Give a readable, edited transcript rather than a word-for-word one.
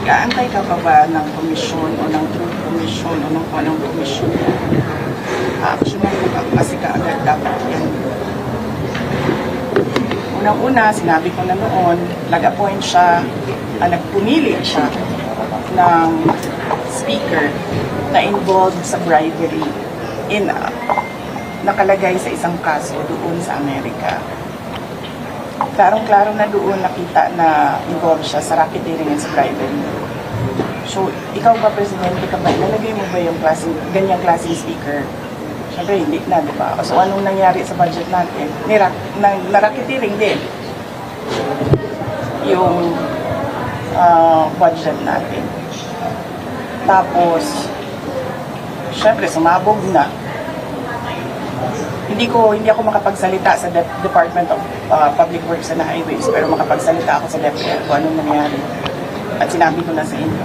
Nag-aantay ka pa ba ng komisyon o ng true komisyon o ng anong komisyon? Aksyonan mo ka kasi kaagad dapat yan. Unang-una, sinabi ko na noon, nag-appoint siya, nagpumili siya ng speaker na involved sa bribery nakalagay sa isang kaso doon sa Amerika. Klarong-klaro na doon nakita na involved siya sa racketeering and sa bribery. So, ikaw ba, Presidente, ka ba, nalagay mo ba yung ganyang klaseng speaker? Siyempre, hindi na, di ba? So, anong nangyari sa budget natin? Na-racketeering din yung budget natin. Tapos, siyempre, sumabog na. Hindi ako makapagsalita sa Department of Public Works and Highways, pero makapagsalita ako sa DepEd kung anong nangyari. At sinabi ko na sa inyo.